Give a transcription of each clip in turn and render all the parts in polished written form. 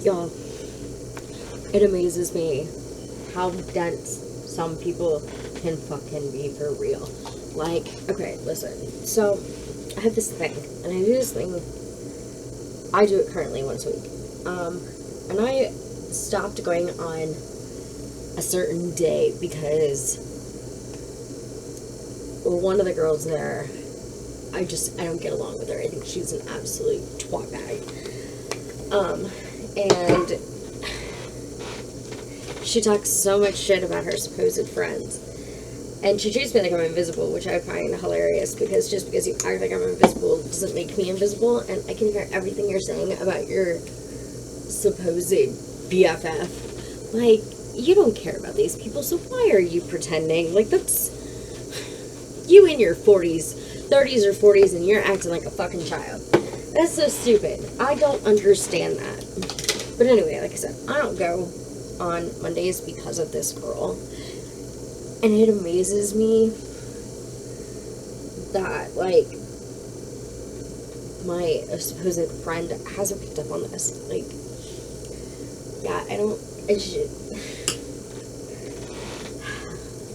Y'all, it amazes me how dense some people can fucking be for real. Like, okay, listen. So, I have this thing, and I do this thing. I do it currently once a week. And I stopped going on a certain day because one of the girls there, I don't get along with her. I think she's an absolute twat bag. And she talks so much shit about her supposed friends. And she treats me like I'm invisible, which I find hilarious, because just because you act like I'm invisible doesn't make me invisible, and I can hear everything you're saying about your supposed BFF. Like, you don't care about these people, so why are you pretending? Like, that's... You in your 30s or 40s, and you're acting like a fucking child. That's so stupid. I don't understand that. But anyway, like I said, I don't go on Mondays because of this girl. And it amazes me that, like, my supposed friend hasn't picked up on this. Like, yeah,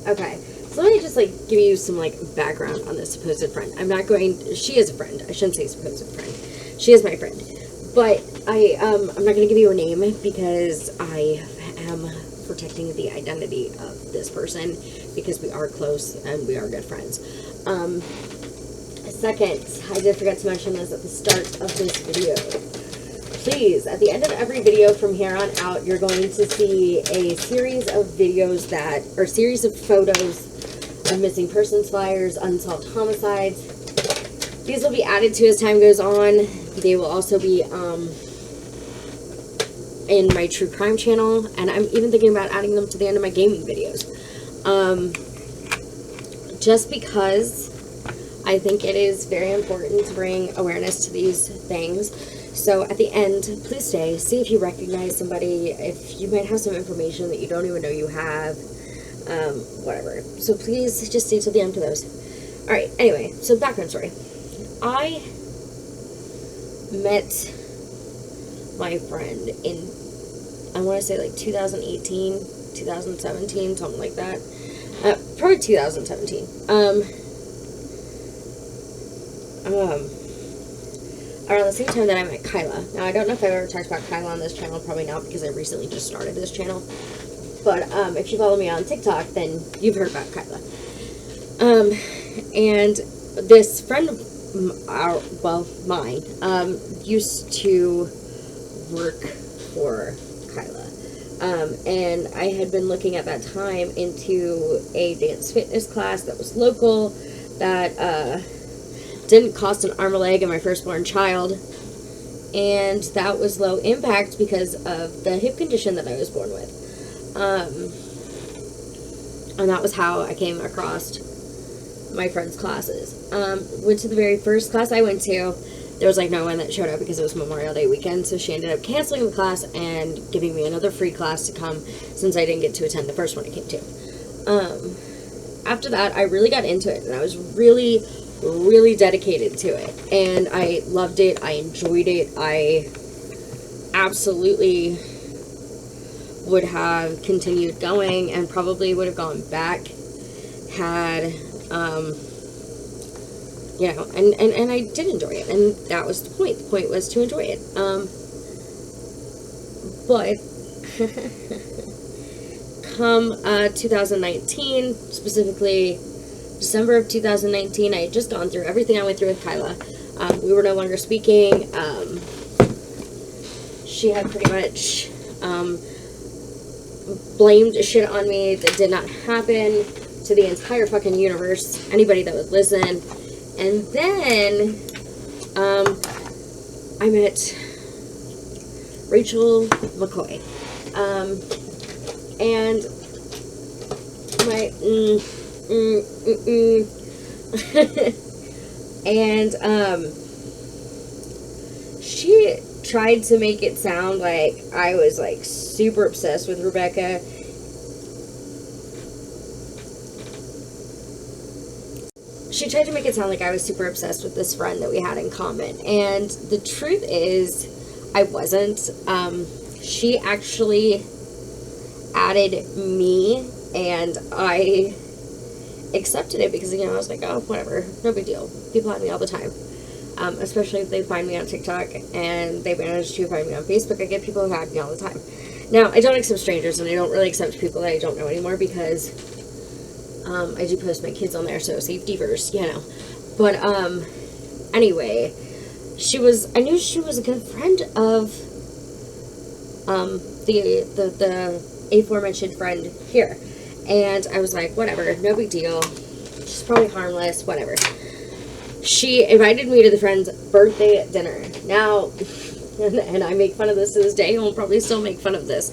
okay, so let me just, like, give you some, like, background on this supposed friend. She is a friend. I shouldn't say supposed friend. She is my friend. But I'm not going to give you a name because I am protecting the identity of this person, because we are close and we are good friends. Second, I did forget to mention this at the start of this video. Please, at the end of every video from here on out, you're going to see a series of videos series of photos of missing persons flyers, unsolved homicides. These will be added to as time goes on. They will also be in my true crime channel, and I'm even thinking about adding them to the end of my gaming videos. Just because I think it is very important to bring awareness to these things. So at the end, please stay, see if you recognize somebody, if you might have some information that you don't even know you have, whatever. So please just stay till the end for those. Alright, anyway, so background story. I met my friend in, I want to say like 2018, 2017, something like that. Probably 2017. Around the same time that I met Kyla. Now, I don't know if I've ever talked about Kyla on this channel, probably not, because I recently just started this channel. But if you follow me on TikTok, then you've heard about Kyla. And this friend of mine, used to work for Kyla. And I had been looking at that time into a dance fitness class that was local, that didn't cost an arm or leg of my firstborn child, and that was low impact because of the hip condition that I was born with. And that was how I came across my friend's classes. Went to the very first class I went to. There was like no one that showed up because it was Memorial Day weekend, so she ended up canceling the class and giving me another free class to come, since I didn't get to attend the first one I came to. After that, I really got into it, and I was really dedicated to it, and I loved it. I enjoyed it. I absolutely would have continued going, and probably would have gone back had you know, and I did enjoy it, and that was the point. The point was to enjoy it. But come 2019, specifically December of 2019, I had just gone through everything I went through with Kyla. We were no longer speaking. She had pretty much blamed shit on me that did not happen to the entire fucking universe, anybody that would listen. And then I met Rachel McCoy, and my and she tried to make it sound like I was like super obsessed with Rebecca. She tried to make it sound like I was super obsessed with this friend that we had in common, and the truth is I wasn't. she actually added me, and I accepted it because, you know, I was like, oh, whatever, no big deal. People add me all the time. Especially if they find me on TikTok and they manage to find me on Facebook. I get people who add me all the time. Now, I don't accept strangers, and I don't really accept people that I don't know anymore because I do post my kids on there, so safety first, you know. But anyway, I knew she was a good friend of the aforementioned friend here, and I was like, whatever, no big deal. She's probably harmless, whatever. She invited me to the friend's birthday dinner. Now, and I make fun of this to this day, and will probably still make fun of this.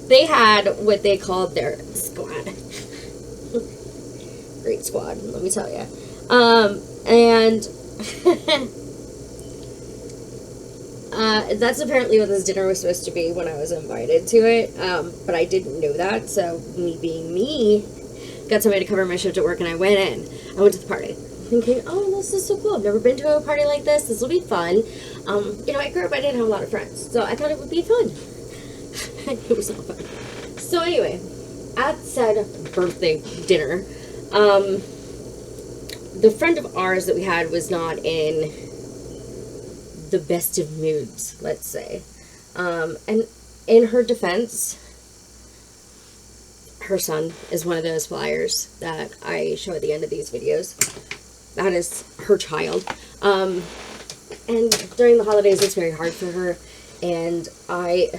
They had what they called their squad. Great squad, let me tell you. And that's apparently what this dinner was supposed to be when I was invited to it. But I didn't know that, so me being me, got somebody to cover my shift at work, and I went in. I went to the party, thinking, oh, this is so cool. I've never been to a party like this. This will be fun. You know, I grew up, I didn't have a lot of friends, so I thought it would be fun. It was not fun. So anyway, at said birthday dinner, the friend of ours that we had was not in the best of moods, let's say. And in her defense, her son is one of those flyers that I show at the end of these videos. That is her child. And during the holidays, it's very hard for her. And I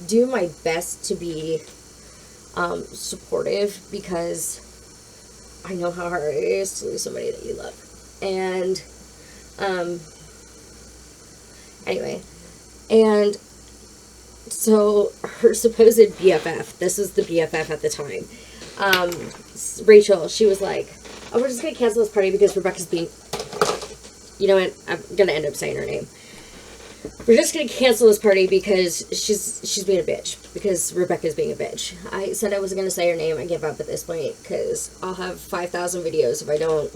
do my best to be supportive because I know how hard it is to lose somebody that you love. And anyway, and so her supposed BFF, this was the BFF at the time, Rachel, she was like, oh, we're just going to cancel this party because Rebecca's being, you know what, I'm going to end up saying her name. We're just going to cancel this party because she's being a bitch, because Rebecca's being a bitch. I said I wasn't going to say her name. I give up at this point because I'll have 5,000 videos if I don't,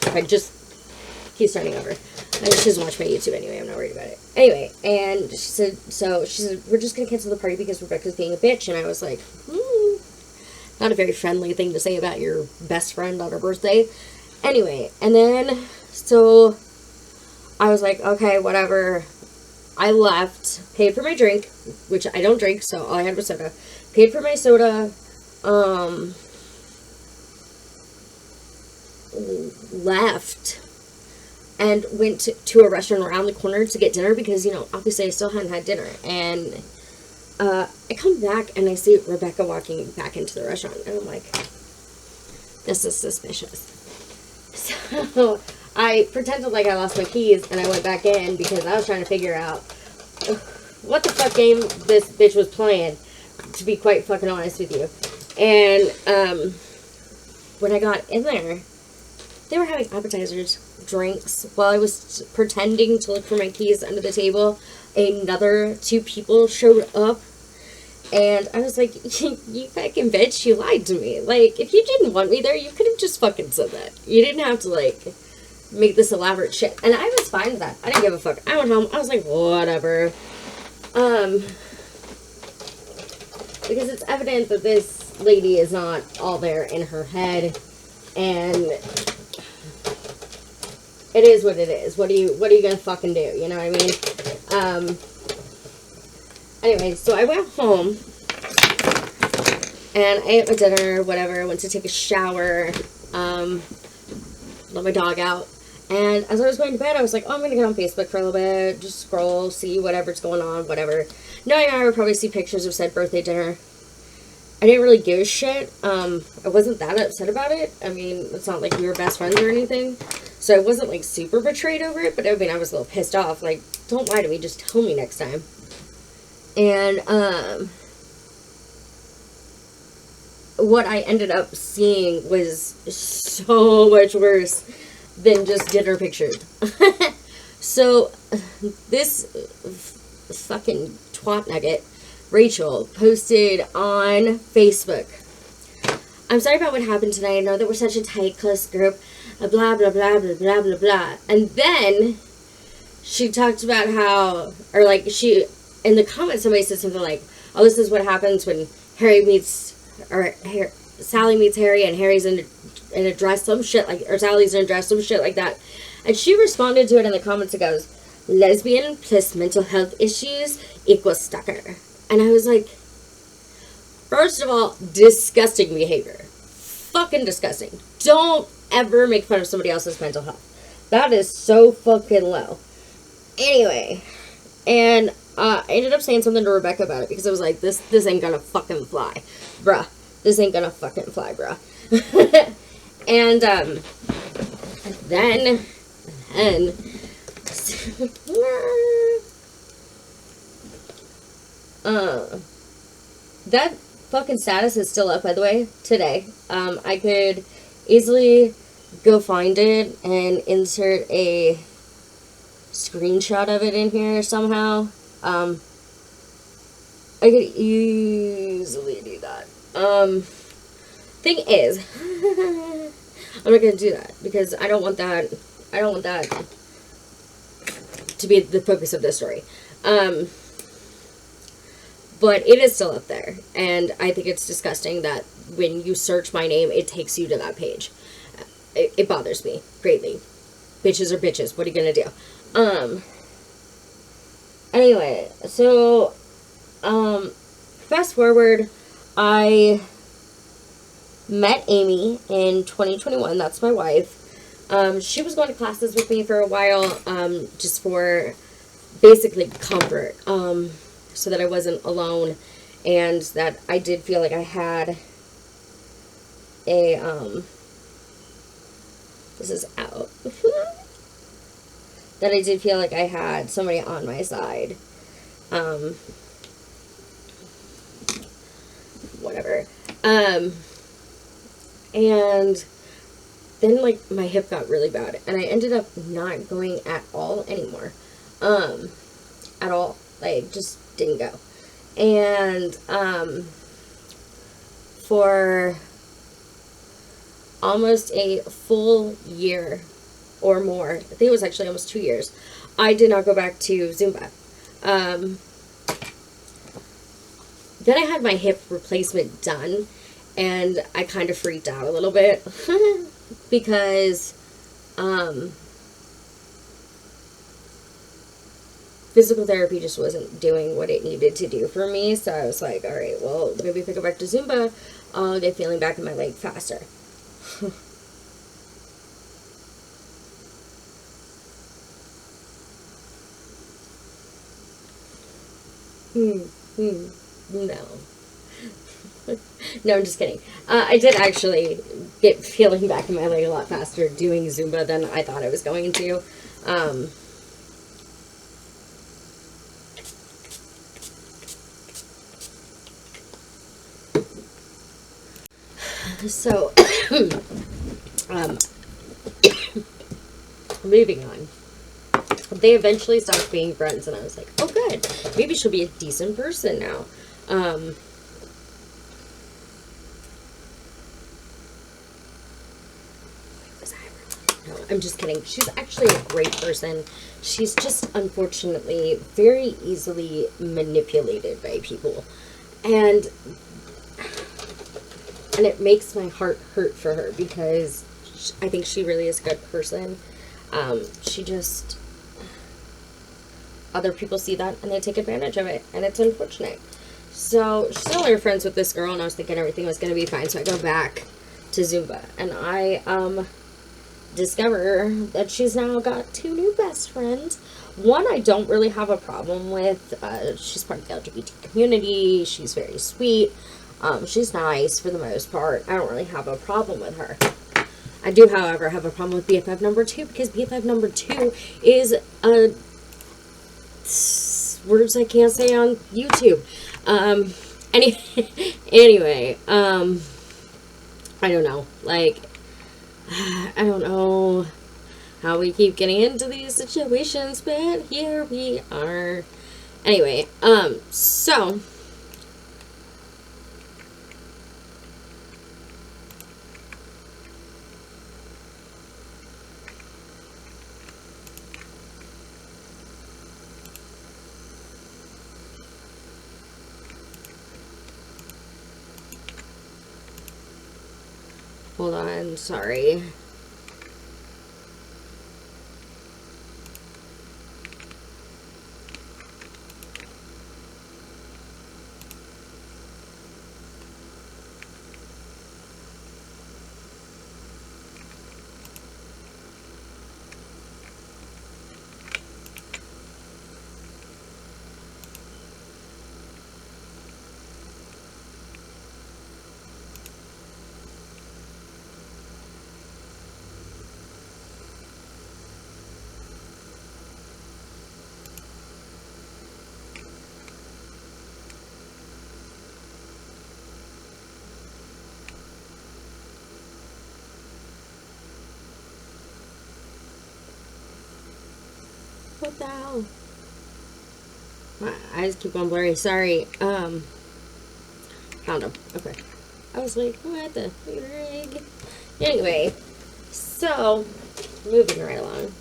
if I just keep starting over. She doesn't watch my YouTube anyway. I'm not worried about it. Anyway, and she said, we're just going to cancel the party because Rebecca's being a bitch. And I was like, not a very friendly thing to say about your best friend on her birthday. Anyway, and then, so I was like, okay, whatever. I left, paid for my drink, which I don't drink, so all I had was soda. Paid for my soda, left, and went to a restaurant around the corner to get dinner because, you know, obviously I still hadn't had dinner. And I come back and I see Rebecca walking back into the restaurant, and I'm like, this is suspicious. So I pretended like I lost my keys, and I went back in because I was trying to figure out what the fuck game this bitch was playing, to be quite fucking honest with you. And when I got in there, they were having appetizers, drinks, while I was pretending to look for my keys under the table. Another two people showed up, and I was like, you fucking bitch, you lied to me. Like, if you didn't want me there, you could have just fucking said that. You didn't have to, like, make this elaborate shit. And I was fine with that. I didn't give a fuck. I went home. I was like, whatever. Because it's evident that this lady is not all there in her head. And it is what it is. What are you gonna fucking do? You know what I mean? Anyway, so I went home. And I ate my dinner, whatever. Went to take a shower. Let my dog out. And as I was going to bed, I was like, oh, I'm going to get on Facebook for a little bit, just scroll, see whatever's going on, whatever. Knowing I would probably see pictures of said birthday dinner. I didn't really give a shit. I wasn't that upset about it. I mean, it's not like we were best friends or anything. So I wasn't, like, super betrayed over it, but I mean, I was a little pissed off. Like, don't lie to me, just tell me next time. And, what I ended up seeing was so much worse than just dinner pictures. So, this fucking twat nugget, Rachel, posted on Facebook, I'm sorry about what happened tonight. I know that we're such a tight, close group. Blah, blah, blah, blah, blah, blah, blah. And then she talked about how, or like she, in the comments, somebody said something like, oh, this is what happens when Harry meets, or Sally meets Harry and Harry's in a dress, some shit like, or Sally's in a dress, some shit like that. And she responded to it in the comments. It goes, lesbian plus mental health issues equals stalker. And I was like, first of all, disgusting behavior. Fucking disgusting. Don't ever make fun of somebody else's mental health. That is so fucking low. Anyway, and I ended up saying something to Rebecca about it because I was like, this ain't gonna fucking fly. Bruh. This ain't gonna fucking fly, bruh. And then that fucking status is still up, by the way, today. I could easily go find it and insert a screenshot of it in here somehow. I could easily do that. Thing is, I'm not gonna do that because I don't want that to be the focus of this story. But it is still up there, and I think it's disgusting that when you search my name, it takes you to that page. It bothers me greatly. Bitches are bitches. What are you gonna do? Anyway, so, fast forward, I met Amy in 2021. That's my wife. She was going to classes with me for a while, just for basically comfort, so that I wasn't alone, and that I did feel like I had a, this is out, that I did feel like I had somebody on my side, whatever, and then, like, my hip got really bad, and I ended up not going at all anymore, at all, like, just didn't go, and, for almost a full year or more, I think it was actually almost 2 years, I did not go back to Zumba. Then I had my hip replacement done, and I kind of freaked out a little bit, because, physical therapy just wasn't doing what it needed to do for me, so I was like, alright, well, maybe if I go back to Zumba, I'll get feeling back in my leg faster. No. No, I'm just kidding. I did actually get feeling back in my leg a lot faster doing Zumba than I thought I was going to. So, moving on. They eventually stopped being friends, and I was like, oh, good. Maybe she'll be a decent person now. No, I'm just kidding. She's actually a great person. She's just, unfortunately, very easily manipulated by people. And it makes my heart hurt for her, because I think she really is a good person. She just... Other people see that, and they take advantage of it, and it's unfortunate. So, she's still only friends with this girl, and I was thinking everything was going to be fine, so I go back to Zumba, and I, discover that she's now got 2 new best friends. One I don't really have a problem with. She's part of the LGBT community. She's very sweet. She's nice for the most part. I don't really have a problem with her. I do, however, have a problem with BFF number 2, because BFF number 2 is words I can't say on YouTube. Anyway, I don't know. Like, I don't know how we keep getting into these situations, but here we are. Anyway, so... Hold on, sorry. What the hell? My eyes keep on blurry. Sorry. Found them. Okay. I was like, what the frig? Anyway, so moving right along.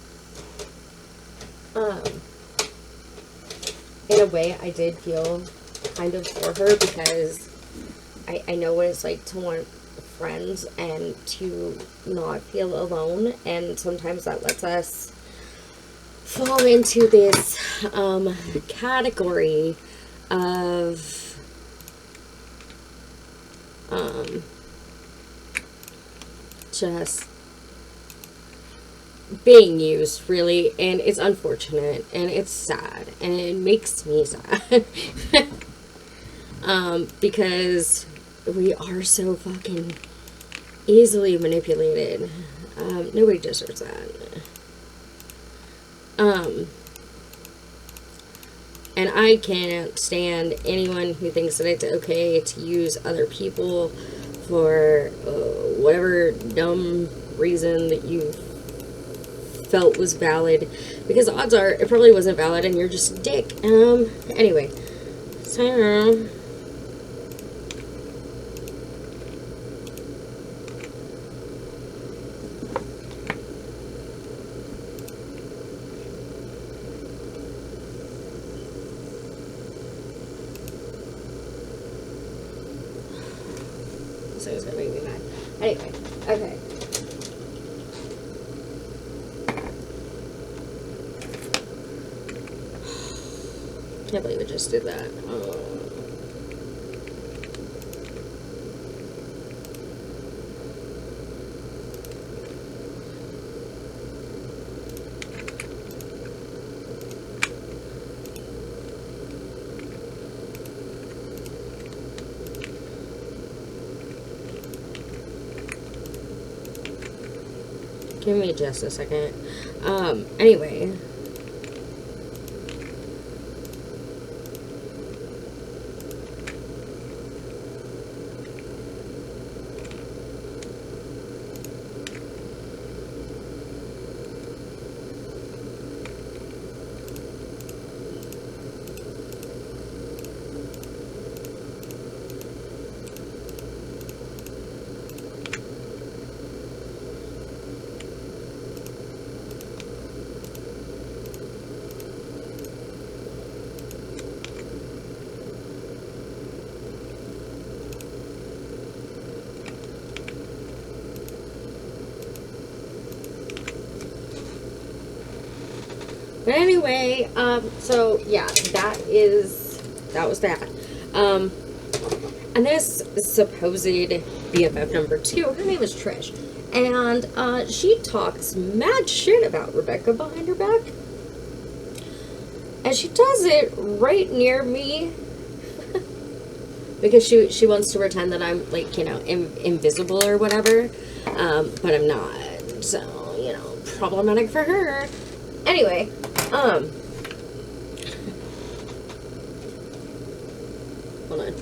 In a way, I did feel kind of for her because I know what it's like to want friends and to not feel alone, and sometimes that lets us fall into this category of just being used, really, and it's unfortunate and it's sad and it makes me sad because we are so fucking easily manipulated. Nobody deserves that. And I can't stand anyone who thinks that it's okay to use other people for whatever dumb reason that you felt was valid, because odds are it probably wasn't valid and you're just a dick. Anyway, so so it's gonna make me mad. Anyway, okay. Can't believe I just did that. Give me just a second. Anyway. But anyway, so yeah, that was that. And this supposed BFF number 2, her name is Trish, and she talks mad shit about Rebecca behind her back, and she does it right near me because she wants to pretend that I'm, like, you know, invisible or whatever, but I'm not. So, you know, problematic for her. Anyway, hold on.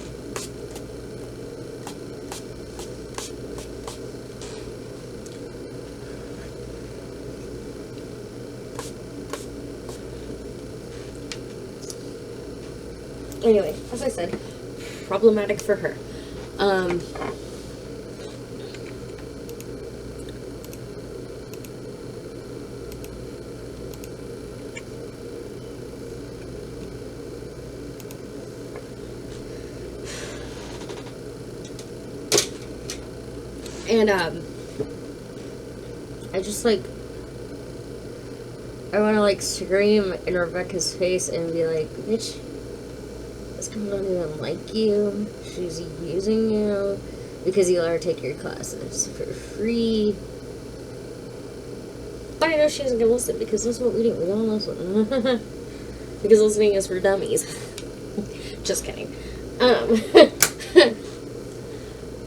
Anyway, as I said, problematic for her. And, I just, like, I want to, like, scream in Rebecca's face and be like, bitch, this girl don't even like you. She's using you because you let her take your classes for free. But I know she isn't going to listen because that's what we do. We don't listen. Because listening is for dummies. Just kidding.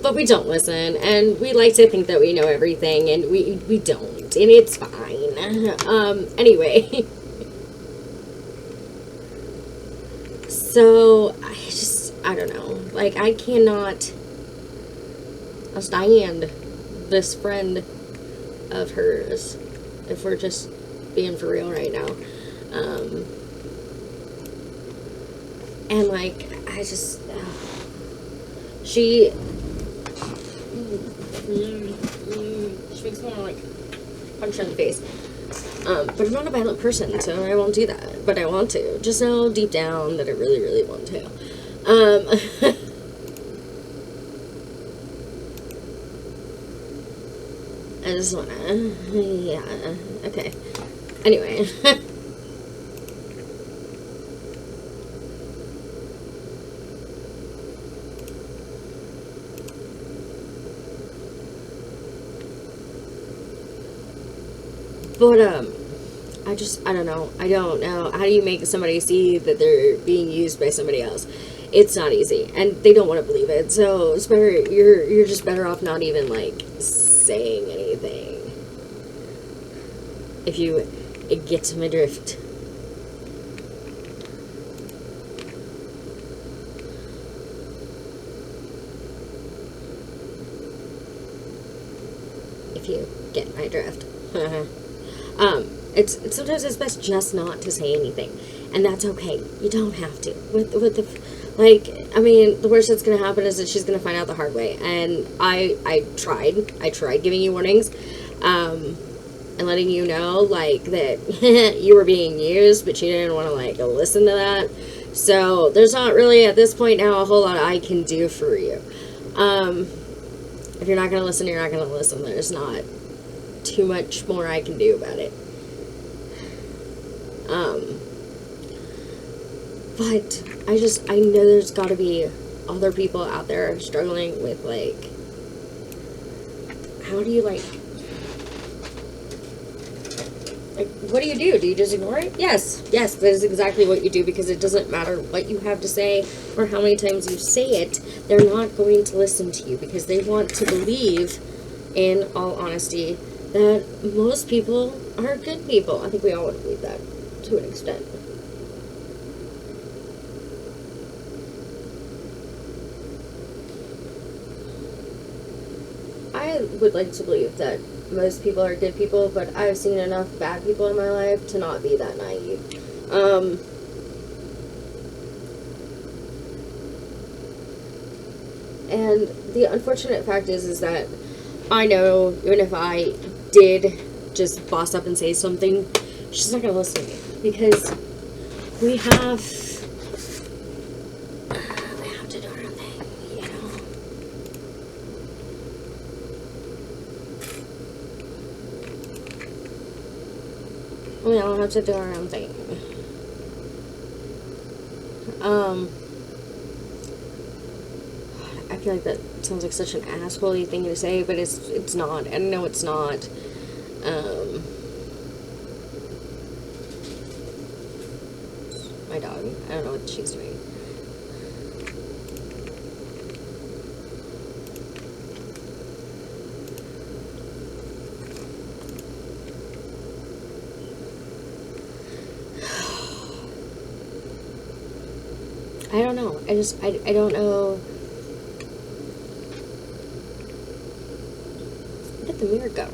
But we don't listen, and we like to think that we know everything, and we don't, and it's fine. Anyway. So, I don't know. Like, I cannot stand this friend of hers, if we're just being for real right now. And, like, she makes me want to, like, punch her in the face. But I'm not a violent person, so I won't do that. But I want to. Just know deep down that I really, really want to. I just wanna, yeah, okay. Anyway. But, I don't know. I don't know. How do you make somebody see that they're being used by somebody else? It's not easy. And they don't want to believe it. So, it's better, you're just better off not even, like, saying anything. If you get my drift. If you get my drift. It's sometimes it's best just not to say anything, and that's okay. You don't have to. With the, like, I mean, the worst that's gonna happen is that she's gonna find out the hard way. And I tried giving you warnings, and letting you know, like, that you were being used, but you didn't want to, like, listen to that. So there's not really at this point now a whole lot I can do for you. If you're not gonna listen, you're not gonna listen. There's not too much more I can do about it. But I know there's gotta be other people out there struggling with, like, how do you, like, what do you do? Do you just ignore it? Yes, that is exactly what you do, because it doesn't matter what you have to say or how many times you say it, they're not going to listen to you, because they want to believe, in all honesty, that most people are good people. I think we all would believe that, to an extent. I would like to believe that most people are good people, but I've seen enough bad people in my life to not be that naive. And the unfortunate fact is that I know, even if I did just boss up and say something, she's not going to listen to me, because we have to do our own thing, you know? We all have to do our own thing. I feel like that sounds like such an asshole-y thing to say, but it's not. I know it's not. My dog. I don't know what she's doing. I don't know. I don't know. Where did the mirror go?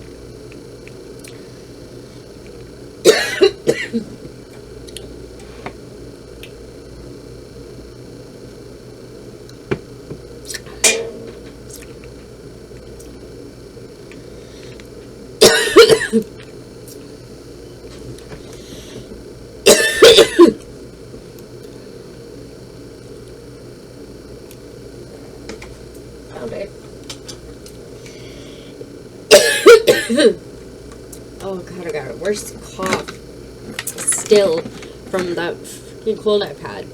Found it. Oh god, worst cough still from that freaking cold I've had.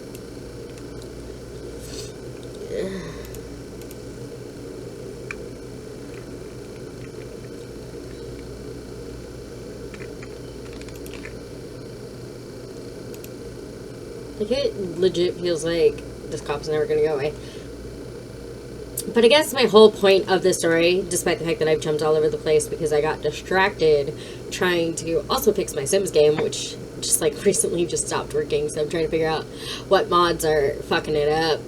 Like, it legit feels like this cough's never gonna go away. But I guess my whole point of this story, despite the fact that I've jumped all over the place because I got distracted trying to also fix my Sims game, which just like recently just stopped working, so I'm trying to figure out what mods are fucking it up.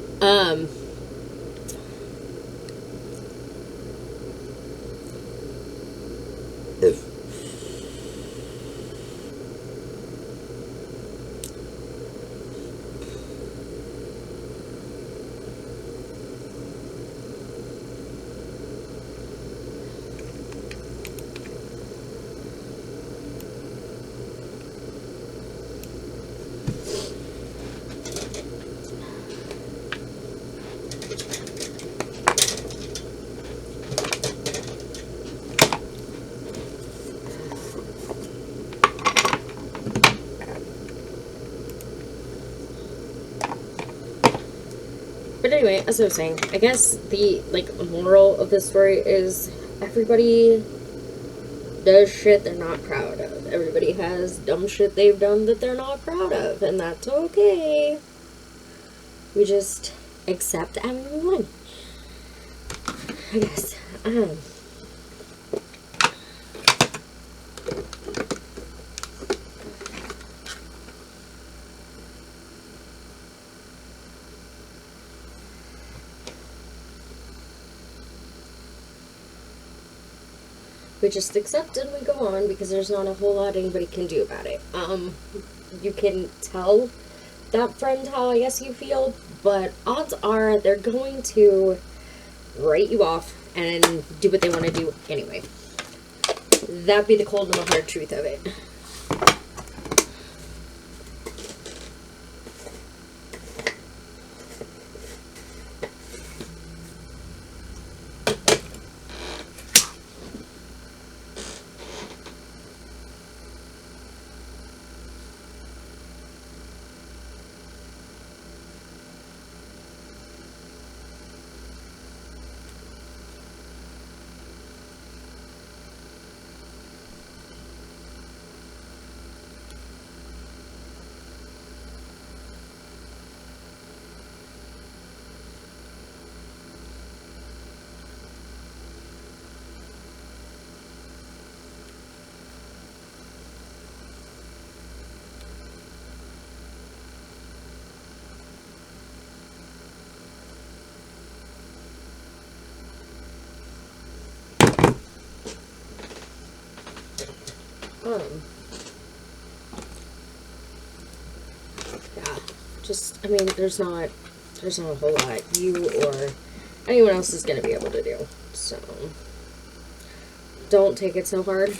But anyway, as I was saying, I guess the, like, moral of this story is everybody does shit they're not proud of. Everybody has dumb shit they've done that they're not proud of, and that's okay. We just accept and move on, I guess. We just accept and we go on because there's not a whole lot anybody can do about it. You can tell that friend how I guess you feel, but odds are they're going to write you off and do what they want to do anyway. That'd be the cold and the hard truth of it. Yeah, just, I mean, there's not a whole lot you or anyone else is going to be able to do, so don't take it so hard,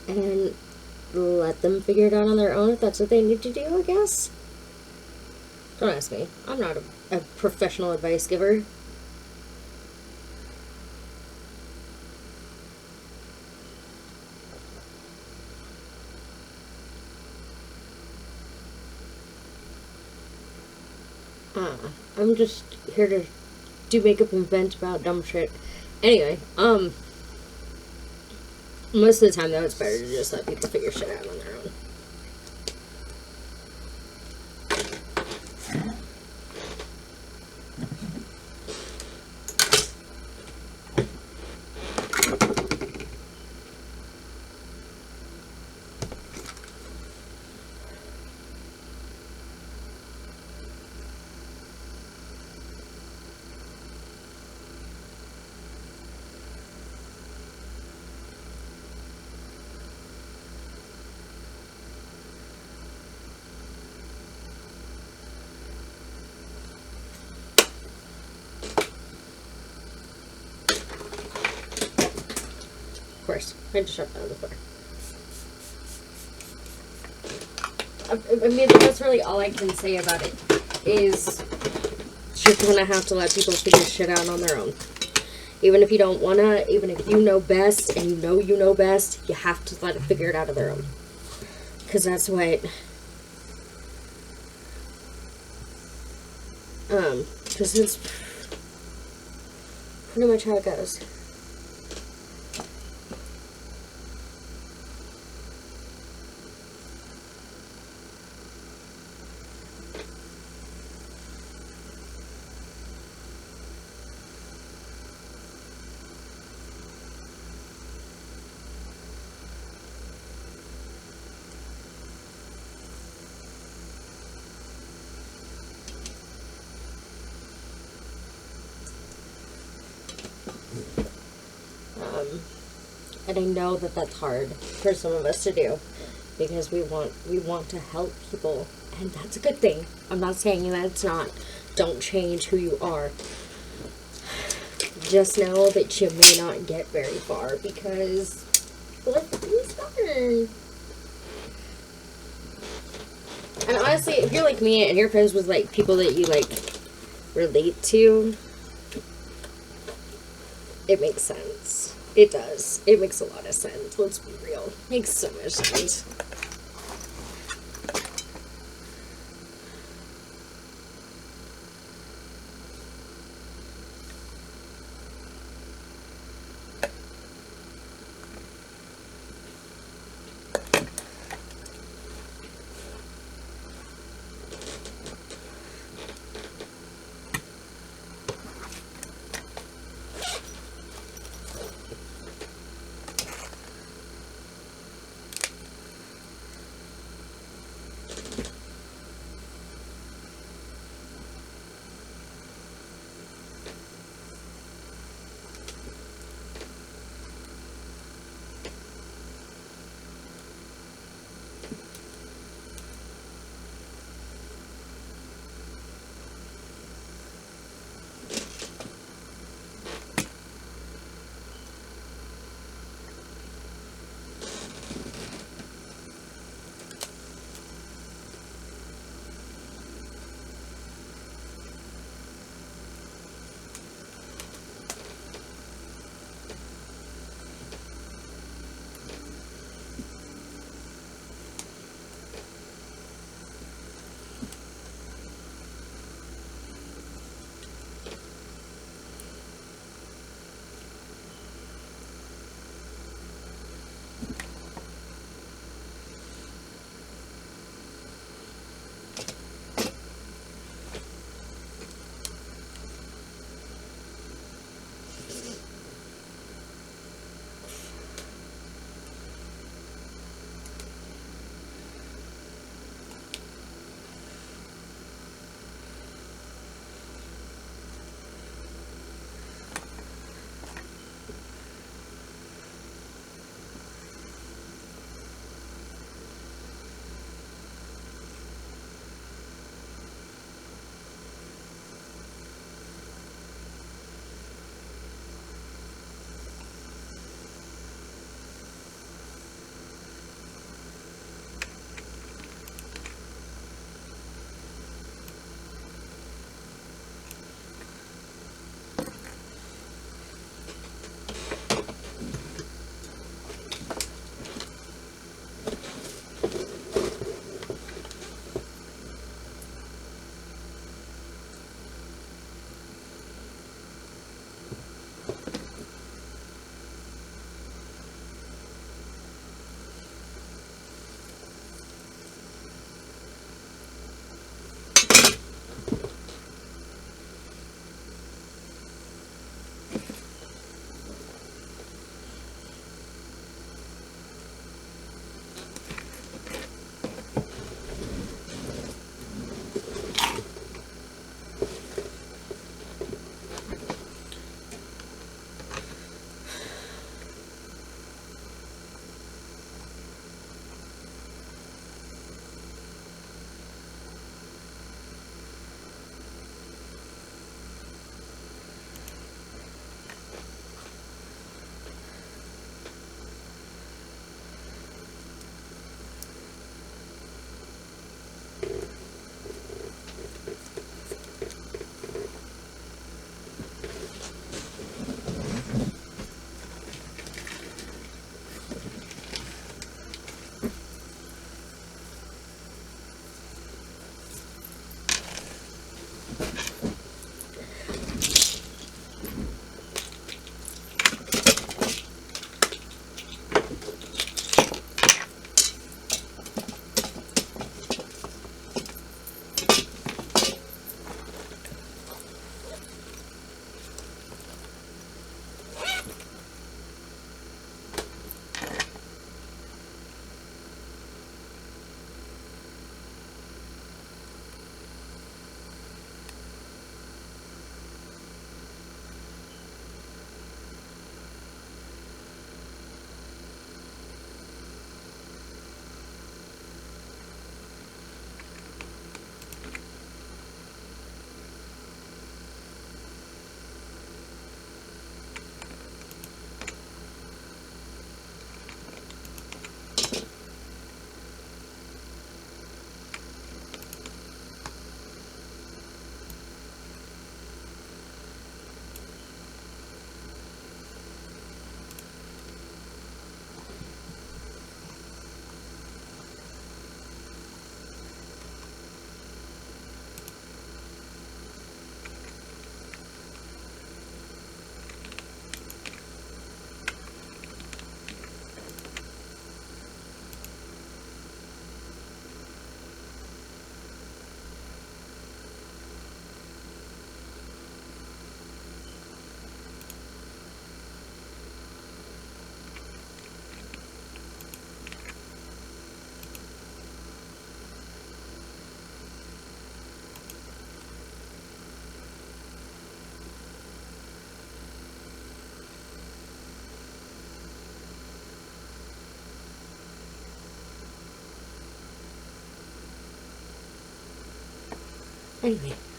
and let them figure it out on their own if that's what they need to do, I guess. Don't ask me. I'm not a professional advice giver. I'm just here to do makeup and vent about dumb shit. Anyway, most of the time though, it's better to just let people figure shit out on their own. Of course, I just shut down the floor. I mean, that's really all I can say about it, is you're gonna have to let people figure shit out on their own. Even if you don't wanna, even if you know best and you know best, you have to let it figure it out on their own. Because that's what, because it's pretty much how it goes. And I know that that's hard for some of us to do, because we want to help people, and that's a good thing. I'm not saying that it's not. Don't change who you are. Just know that you may not get very far, because let's be stubborn. And honestly, if you're like me and you're friends with like people that you like relate to, it makes sense. It does. It makes a lot of sense. Let's be real. It makes so much sense. Anyway.